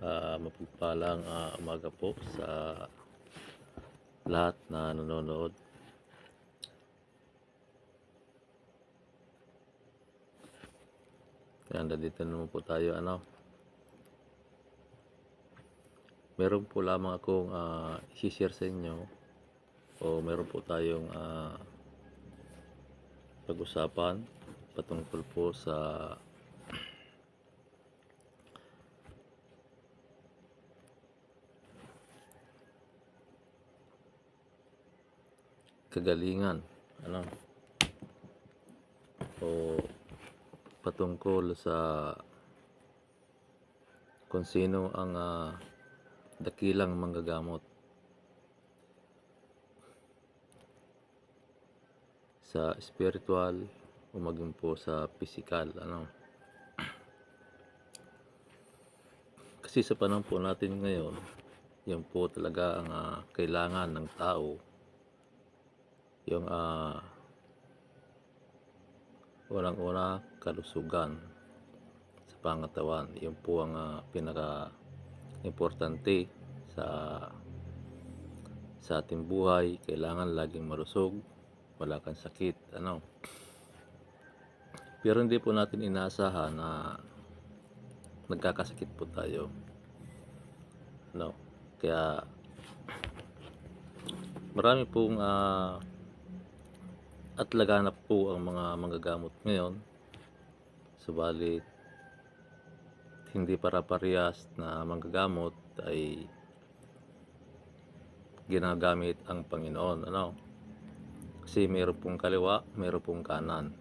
Mapagpalang umaga po sa lahat na nanonood. Kaya nandito naman po tayo. Meron po lamang akong i-share sa inyo, o meron po tayong pag-usapan patungkol po sa kagalingan, o patungkol sa kung sino ang dakilang manggagamot sa spiritual o maging po sa physical. Kasi sa panahon po natin ngayon, yan po talaga ang kailangan ng tao, yung unang-una, kalusugan sa pangatawan. Yun po ang pinaka-importante sa ating buhay. Kailangan laging malusog, wala kang sakit, Pero hindi po natin inaasahan na nagkakasakit po tayo, Kaya marami pong at laganap po ang mga manggagamot ngayon, subalit hindi para-parehas na manggagamot ay ginagamit ang Panginoon, kasi mayroon pong kaliwa, mayroon pong kanan.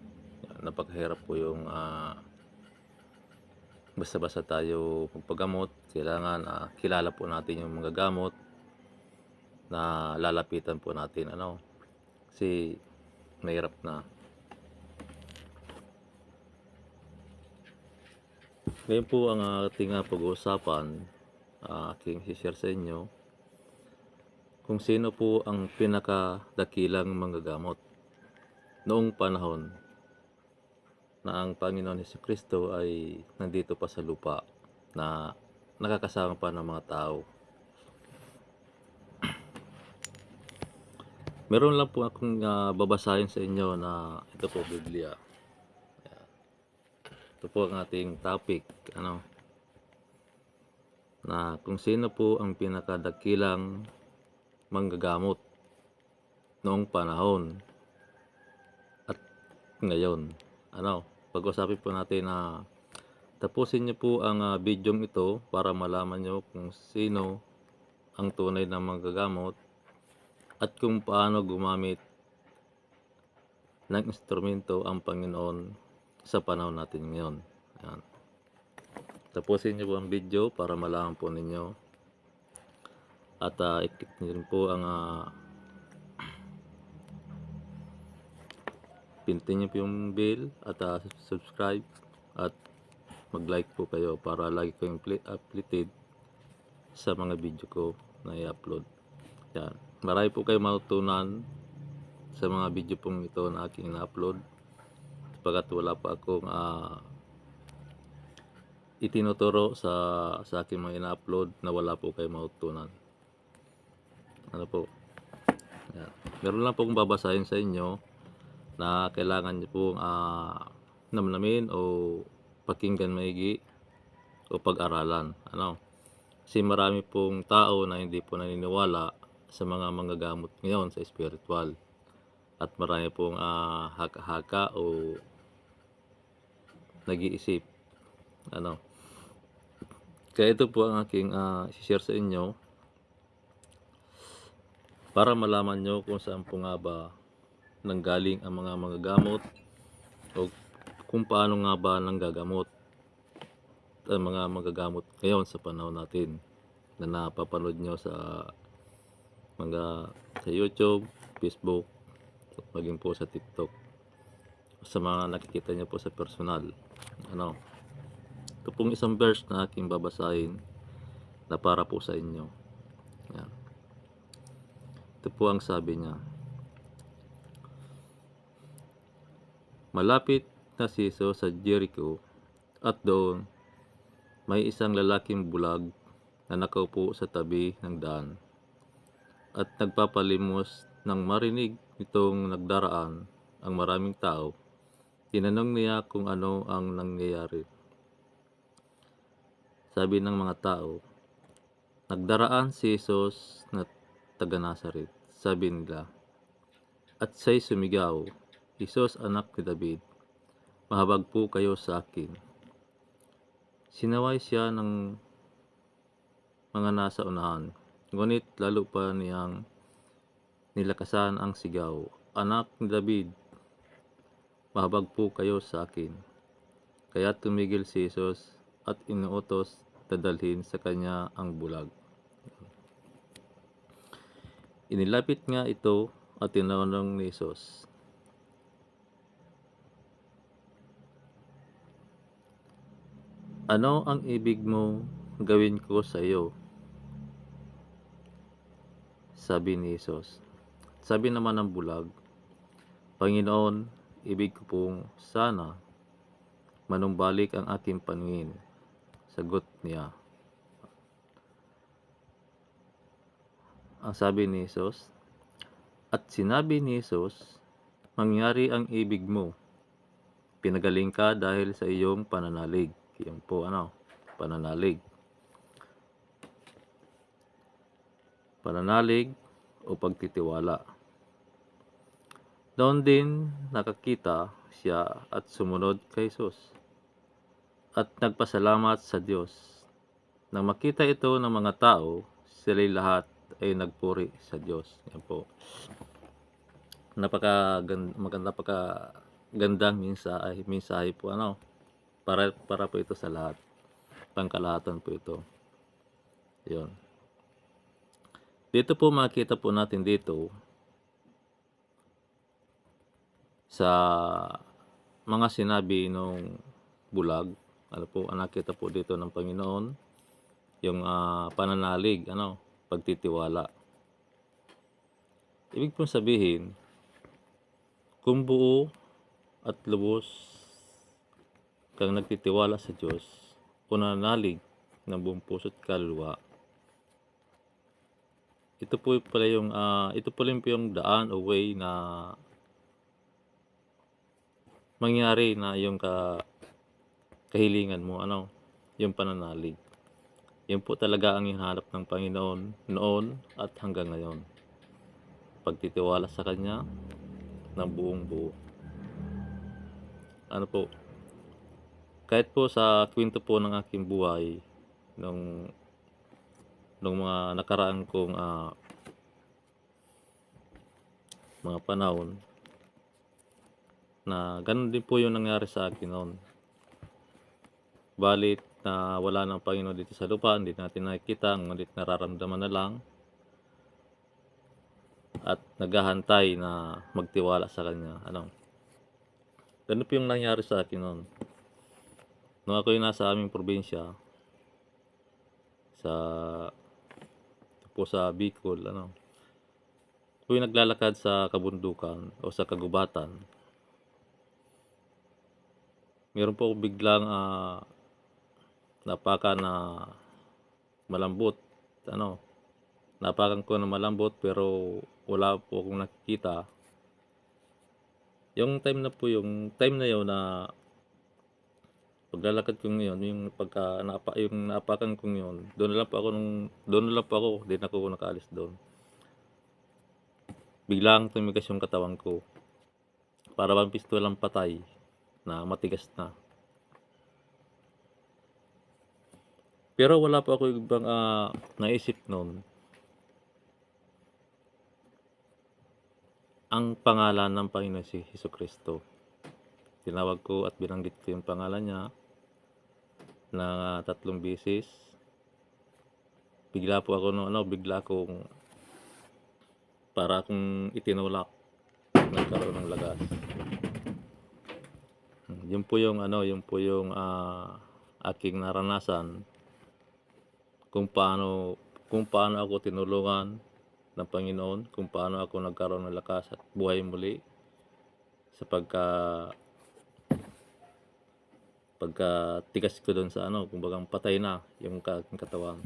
Napakahirap po yung basta-basta tayo magpagamot. Kailangan kilala po natin yung manggagamot na lalapitan po natin, kasi mahirap na. Ngayon po ang ating pag-uusapan, aking i-share sa inyo kung sino po ang pinakadakilang manggagamot noong panahon na ang Panginoon Jesucristo ay nandito pa sa lupa, na nakakasama pa ng mga tao. Meron lang po akong babasahin sa inyo na ito po, Biblia. Ito po ang ating topic, na kung sino po ang pinakadakilang manggagamot noong panahon at ngayon. Pag-usapin po natin na tapusin niyo po ang video ito para malaman niyo kung sino ang tunay na manggagamot at kung paano gumamit ng instrumento ang Panginoon sa panahon natin ngayon. Ayan. Tapusin niyo po ang video para malaman po ninyo, at i-click niyo rin po ang pindutin niyo po yung bell at subscribe at mag-like po kayo para lagi kayong updated sa mga video ko na i-upload. Yan. Marami po kayo matutunan sa mga video pong ito na aking na-upload, sapagat wala pa akong itinuturo sa aking mga ina-upload na wala po kayo matutunan. Yan. Meron lang po akong babasahin sa inyo na kailangan nyo pong namnamin o pakinggan maigi o pag-aralan. Kasi marami pong tao na hindi po naniniwala sa mga manggagamot ngayon sa spiritual, at marami pong haka-haka o nag-iisip. Kaya ito po ang aking share sa inyo para malaman nyo kung saan po nga ba nanggaling ang mga manggagamot o kung paano nga ba nanggagamot ang mga manggagamot ngayon sa panahon natin na napapanood nyo sa YouTube, Facebook, at maging po sa TikTok, sa mga nakikita nyo po sa personal. Ito pong isang verse na aking babasahin na para po sa inyo. Yan. Ito po ang sabi niya. Malapit na si Jesus sa Jericho, at doon may isang lalaking bulag na nakaupo sa tabi ng daan. At nagpapalimos nang marinig nitong nagdaraan ang maraming tao, tinanong niya kung ano ang nangyayari. Sabi ng mga tao, nagdaraan si Jesus na taga Nazaret. Sabi nila, at siya'y sumigaw, Jesus, anak ni David, mahabag po kayo sa akin. Sinaway siya ng mga nasa unahan, ngunit lalo pa niyang nilakasan ang sigaw, anak ni David, mahabag po kayo sa akin. Kaya tumigil si Jesus at inuutos dadalhin sa kanya ang bulag. Inilapit nga ito at tinanong ni Jesus, ano ang ibig mo gawin ko sa iyo? Sabi ni Jesus. Sabi naman ng bulag, Panginoon, ibig ko pong sana manumbalik ang aking paningin. Sagot niya. Ang sabi ni Jesus, at sinabi ni Jesus, mangyari ang ibig mo. Pinagaling ka dahil sa iyong pananalig. Yan po pananalig. Pananalig o pagtitiwala. Doon din nakakita siya at sumunod kay Jesus at nagpasalamat sa Diyos. Nang makita ito ng mga tao, sila'y lahat ay nagpuri sa Diyos. Yan po. Napakagandang mensahe po para po ito sa lahat. Pangkalahatan po ito. 'Yon. Dito po makita po natin dito sa mga sinabi nung bulag, nakita po dito ng Panginoon yung pananalig, pagtitiwala. Ibig pong sabihin, kung buo at lubos kang nagtitiwala sa Diyos o nananalig ng buong puso't kaluluwa, ito po pala yung daan o way na mangyari na yung kahilingan mo, yung pananalig. Yun po talaga ang hinahanap ng Panginoon noon at hanggang ngayon. Pagtitiwala sa Kanya ng buong buo. Kahit po sa kwento po ng aking buhay, nung mga nakaraan kong mga panahon, na ganun din po yung nangyari sa akin noon. Balit na wala ng Panginoon dito sa lupa, hindi natin nakikita, ngunit nararamdaman na lang at naghahantay na magtiwala sa Kanya. Ganun po yung nangyari sa akin noon. Nung ako yung nasa aming probinsya, sa Bicol, ako yung naglalakad sa kabundukan o sa kagubatan. Meron po biglang napakan na malambot. Napakan ko na malambot pero wala po akong nakikita. Yung time na yun na paglalakad ko ngayon, yung napakan ko ngayon, doon na lang po ako, hindi na ako nakaalis doon. Biglang tumigas yung katawan ko. Para bang pistolang patay na matigas na. Pero wala pa ako ibang naisip noon. Ang pangalan ng Panginoon si Jesucristo. Tinawag ko at binanggit ko yung pangalan niya na 3 beses. Bigla po ako para akong itinulak, nagkaroon ng lagas. Yun po yung aking naranasan kung paano ako tinulungan ng Panginoon, kung paano ako nagkaroon ng lakas at buhay muli sa pagkatigas ko doon sa kumbagang patay na yung katawan.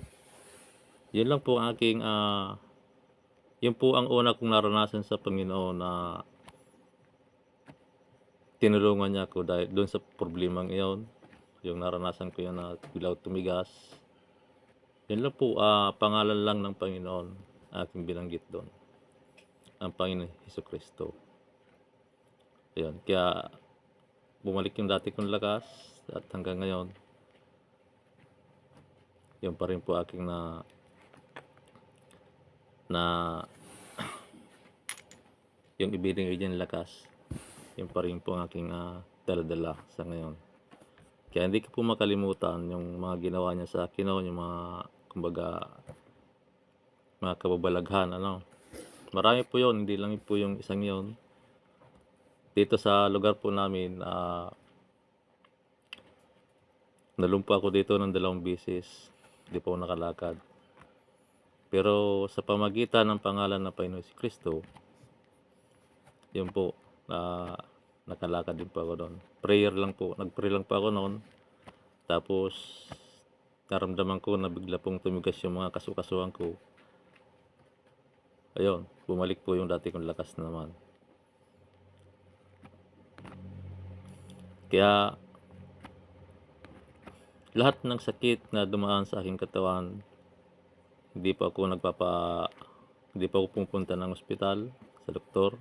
Yun lang po ang aking, yun po ang una kong naranasan sa Panginoon na tinulungan niya ako dahil dun sa problemang iyon, yung naranasan ko yun na bigla akong tumigas. Yun lang po, pangalan lang ng Panginoon aking binanggit dun, ang Panginoong Hesukristo. Ayun, kaya bumalik yung dati kong lakas at hanggang ngayon, yun pa rin po aking na yung ibinigay niyang lakas, yun pa rin po ang aking, dala-dala sa ngayon. Kaya hindi ko po makalimutan yung mga ginawa niya sa akin noon, yung mga kumbaga mga kababalaghan ano. Marami po yun, hindi lang po yung isang yun. Dito sa lugar po namin, nalumpo ako dito ng 2 beses, hindi po ako nakalakad. Pero sa pamagitan ng pangalan ng Panginoon Jesucristo, yun po, nakalakad din po ako doon. Prayer lang po, nag-pray lang po ako noon. Tapos naramdaman ko na bigla pong tumigas yung mga kasukasuhan ko. Ayun, bumalik po yung dati kong lakas na naman. Kaya lahat ng sakit na dumaan sa aking katawan, hindi pa ako pumupunta ng ospital, sa doktor.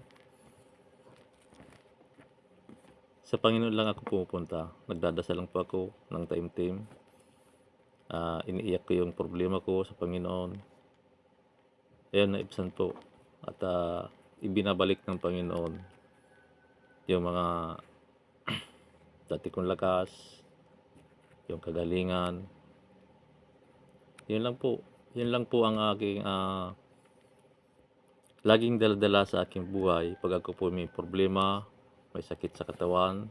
Sa Panginoon lang ako pumupunta. Nagdadasal lang po ako ng taimtim. Iniiyak ko yung problema ko sa Panginoon. Ayun, naibsan po. At ibinabalik ng Panginoon yung mga dati kong lakas, yung kagalingan. Yun lang po ang aking laging dala-dala sa aking buhay pag ako po may problema, may sakit sa katawan,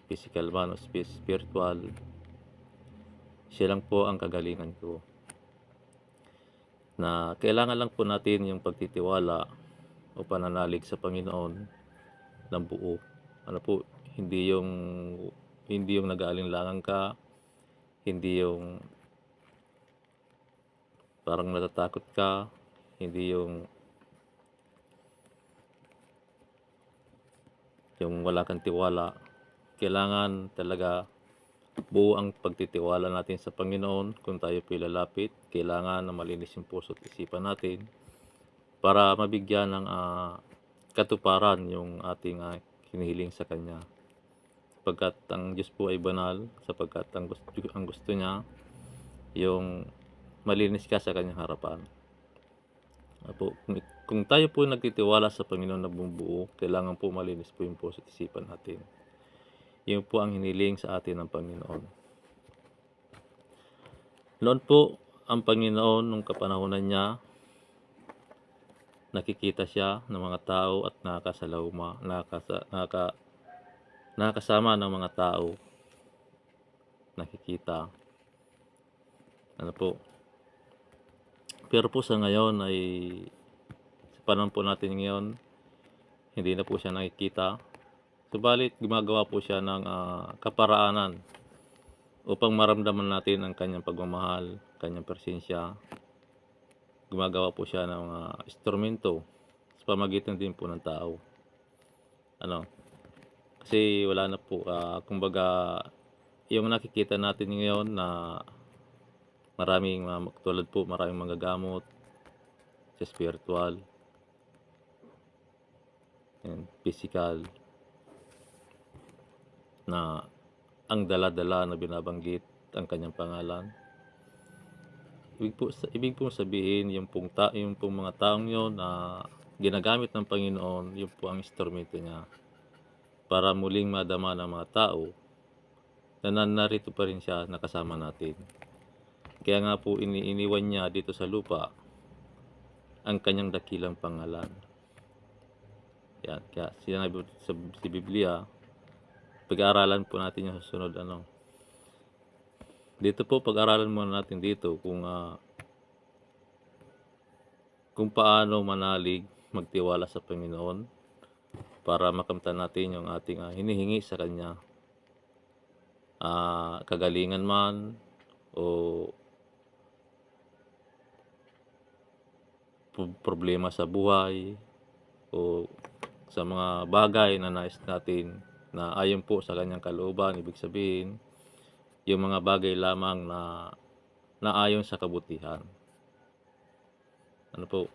physical man o spiritual. Siya lang po ang kagalingan ko. Na kailangan lang po natin yung pagtitiwala o pananalig sa Panginoon ng buo. Ano po, hindi yung nag-aalinlangan ka, hindi yung parang natatakot ka, hindi yung wala kang tiwala. Kailangan talaga buo ang pagtitiwala natin sa Panginoon. Kung tayo po lalapit, kailangan na malinis yung puso at isipan natin para mabigyan ng katuparan yung ating hinihiling sa Kanya. Sapagkat ang Diyos po ay banal, sapagkat ang gusto niya yung malinis ka sa Kanyang harapan. Kung tayo po nagtitiwala sa Panginoon na bumubuo, kailangan po malinis po yung puso at isipan natin. Yun po ang hiniling sa atin ng Panginoon. Noon po, ang Panginoon, nung kapanahonan niya, nakikita siya ng mga tao at nakakasama ng mga tao. Nakikita. Ano po. Pero po sa ngayon ay, sa panahon po natin ngayon, hindi na po siya nakikita. Subalit, gumagawa po siya ng kaparaanan upang maramdaman natin ang kanyang pagmamahal, kanyang presensya. Gumagawa po siya ng mga instrumento sa pamagitan din po ng tao. Ano? Kasi wala na po, kumbaga, yung nakikita natin ngayon na maraming tulad po, maraming manggagamot sa spiritual and physical na ang dala-dala na binabanggit ang kanyang pangalan. Ibig po sabihin yung mga taong yon na ginagamit ng Panginoon, yung po ang instrumento niya para muling madama ng mga tao na narito pa rin siya nakasama natin. Kaya nga po iniwan niya dito sa lupa ang kanyang dakilang pangalan. Yan, kaya sinabi sa Biblia, pag-aaralan po natin yung susunod Dito po, pag-aralan muna natin dito kung paano manalig, magtiwala sa Panginoon para makamtan natin yung ating hinihingi sa Kanya. Kagalingan man o problema sa buhay o sa mga bagay na nais natin na ayon po sa kanyang kalooban. Ibig sabihin, yung mga bagay lamang na naayon sa kabutihan. Ano po?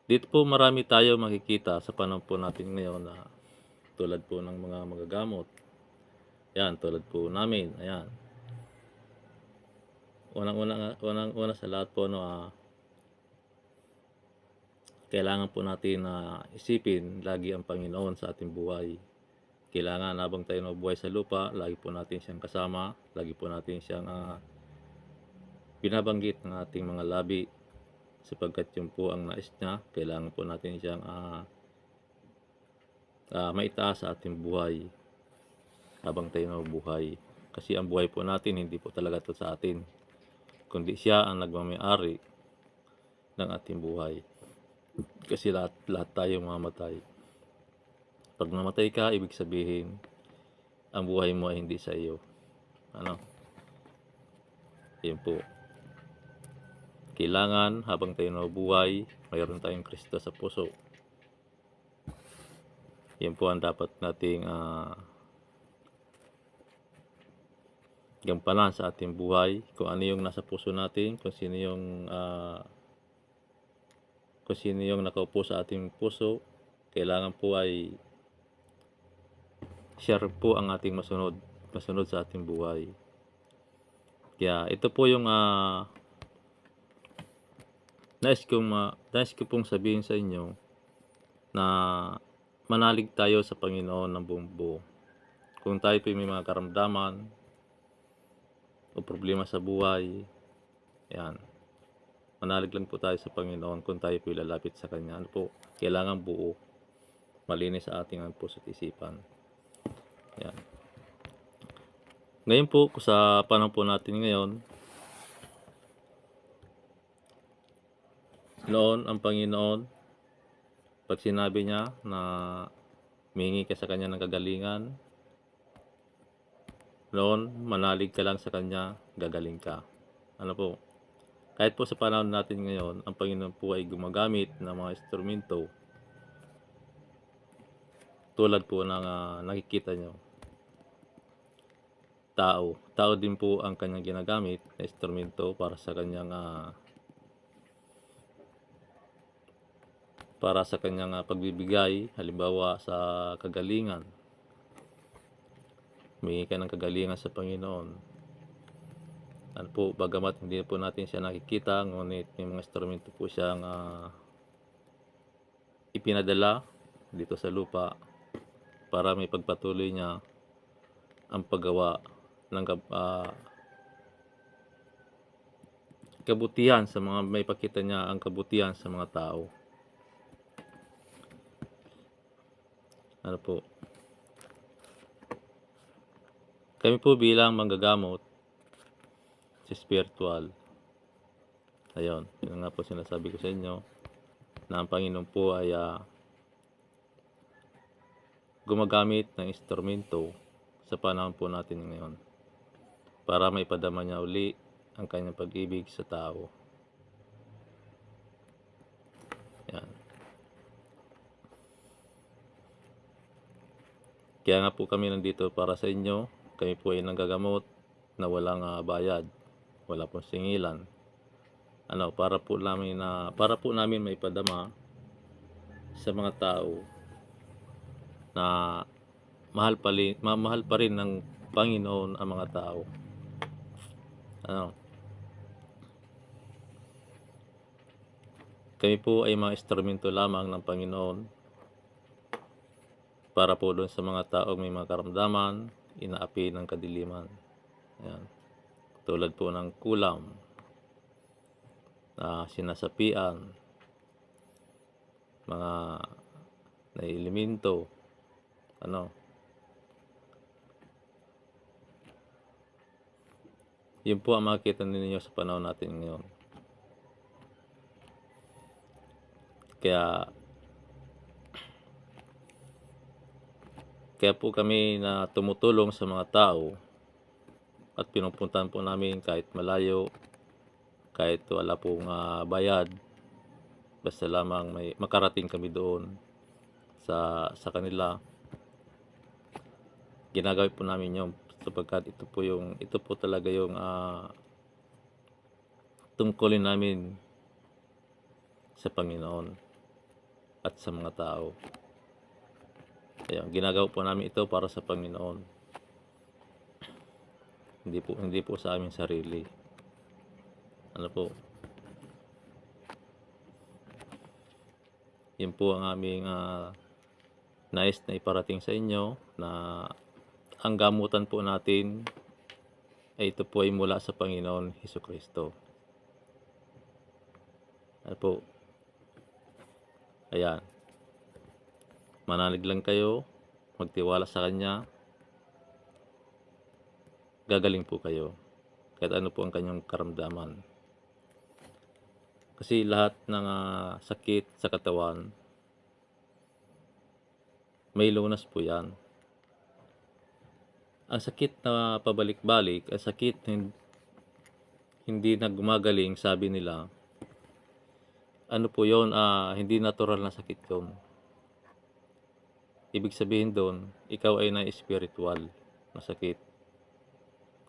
Dito po marami tayo makikita sa panahon po natin ngayon na tulad po ng mga manggagamot. Yan, tulad po namin. Ayan. Unang-una sa lahat po, kailangan po natin na isipin lagi ang Panginoon sa ating buhay. Kailangan habang tayo nabubuhay sa lupa, lagi po natin siyang kasama, lagi po natin siyang binabanggit ng ating mga labi, sapagkat yun po ang nais niya. Kailangan po natin siyang maitaas sa ating buhay habang tayo nabubuhay. Kasi ang buhay po natin hindi po talaga ito sa atin, kundi siya ang nagmamayari ng ating buhay. Kasi lahat tayo mamatay. Pag namatay ka, ibig sabihin ang buhay mo ay hindi sa iyo. Ano? Yun po. Kailangan habang tayo nabubuhay, mayroon tayong Kristo sa puso. Yan po ang dapat nating gampanan sa ating buhay. Kung ano yung nasa puso natin, kung sino yung nakaupo sa ating puso, kailangan po ay siya po ang ating masunod sa ating buhay. Kaya ito po yung nais ko pong sabihin sa inyo, na manalig tayo sa Panginoon ng buong buo. Kung tayo po may mga karamdaman o problema sa buhay, yan, manalig lang po tayo sa Panginoon. Kung tayo po lalapit sa Kanya, ano po, kailangan buo, malinis sa ating puso at isipan. Yan. Ngayon po, sa panahon po natin ngayon, noon ang Panginoon, pag sinabi niya na humingi ka sa Kanya ng kagalingan, noon manalig ka lang sa Kanya, gagaling ka. Ano po? Kahit po sa panahon natin ngayon, ang Panginoon po ay gumagamit ng mga instrumento tulad po ng nakikita nyo. Tao din po ang Kanyang ginagamit na instrumento para sa Kanyang pagbibigay. Halimbawa sa kagalingan, humingi ka ng kagalingan sa Panginoon. Ano po, bagamat hindi po natin siya nakikita, ngunit may mga instrumento po siyang ipinadala dito sa lupa para may pagpatuloy niya ang paggawa ng kabutihan sa mga, may pakita niya ang kabutihan sa mga tao. Ano po? Kami po bilang manggagamot sa spiritual, ayun, yun nga po sinasabi ko sa inyo, na ang Panginoon po ay gumagamit ng instrumento sa panahon po natin ngayon para maipadama niya uli ang Kanyang pag-ibig sa tao. Yan. Kaya nga po kami nandito para sa inyo. Kami po ay nanggagamot na walang bayad, wala pong singilan. Para po namin maipadama sa mga tao na mahal pa rin ng Panginoon ang mga tao. Kami po ay mga instrumento lamang ng Panginoon para po doon sa mga taong may mga karamdaman, inaapi ng kadiliman. Ayan. Tulad po ng kulam, sinasapian, mga nailimento, yun po ang makikita ninyo sa panahon natin ngayon. Kaya po kami na tumutulong sa mga tao at pinupuntahan po namin kahit malayo kahit wala pong bayad, basta lamang may makarating kami doon sa kanila. Ginagawa po namin 'yon sapagkat ito po talaga yung tungkulin namin sa Panginoon at sa mga tao. Ayan, ginagawa po namin ito para sa Panginoon. Hindi po sa aming sarili. Ano po? Yun po ang aming nais na iparating sa inyo, na ang gamutan po natin ay ito po ay mula sa Panginoon Hesukristo. Ano po? Ayan. Manalig lang kayo, magtiwala sa Kanya, gagaling po kayo. Kahit ano po ang kanyang karamdaman. Kasi lahat ng sakit sa katawan, may lunas po yan. Ang sakit na pabalik-balik, ang sakit hindi na gumagaling, sabi nila, ano po yun, hindi natural na sakit yun. Ibig sabihin doon, ikaw ay na-spiritual na sakit.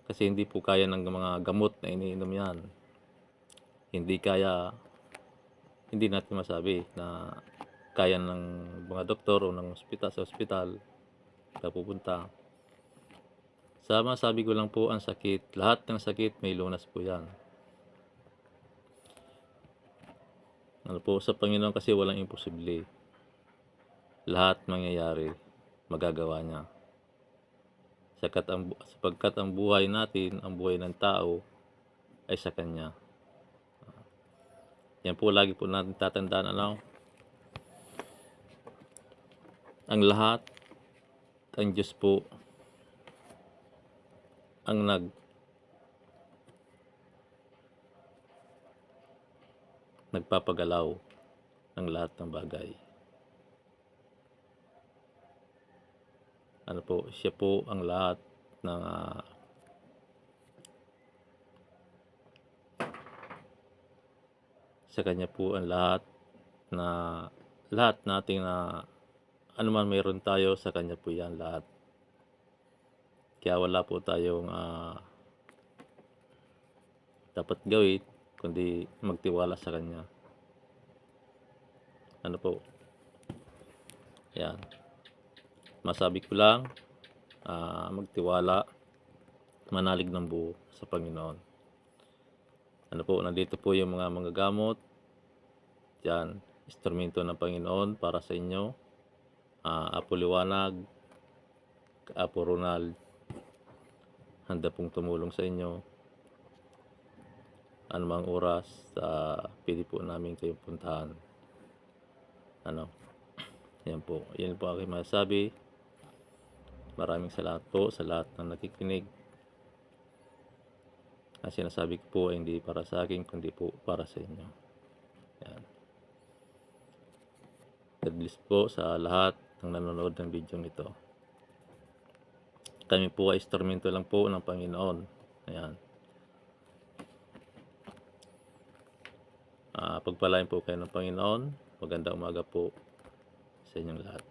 Kasi hindi po kaya ng mga gamot na iniinom yan. Hindi natin masabi na kaya ng mga doktor o ng ospital na pupunta. Sa masabi ko lang po, ang sakit, lahat ng sakit may lunas po yan. Ano po, sa Panginoon kasi walang imposible. Lahat mangyayari, magagawa niya. Sapagkat ang buhay natin, ang buhay ng tao, ay sa Kanya. Yan po, lagi po natin tatandaan, ang lahat, ang Diyos po, ang nagpapagalaw ng lahat ng bagay. Ano po, siya po ang lahat ng sa Kanya po ang lahat nating ano man mayroon tayo, sa Kanya po yan lahat. Kaya wala po tayong dapat gawin kundi magtiwala sa Kanya. Ano po, yan, masabi ko lang, magtiwala, manalig ng buo sa Panginoon. Ano po, nandito po yung mga manggagamot. Yan, instrumento ng Panginoon para sa inyo. Apo Liwanag, Apo Ronald, handa pong tumulong sa inyo. Anumang oras, pwede po namin kayong puntahan. Yan po aking masasabi. Maraming salamat po sa lahat ng nakikinig. Ang sinasabi ko po ay hindi para sa akin, kundi po para sa inyo. Yan. God bless po sa lahat ng nanonood ng video nito. Kami po ay instrumento lang po ng Panginoon. Ayan. Pagpalain po kayo ng Panginoon. Magandang umaga po sa inyong lahat.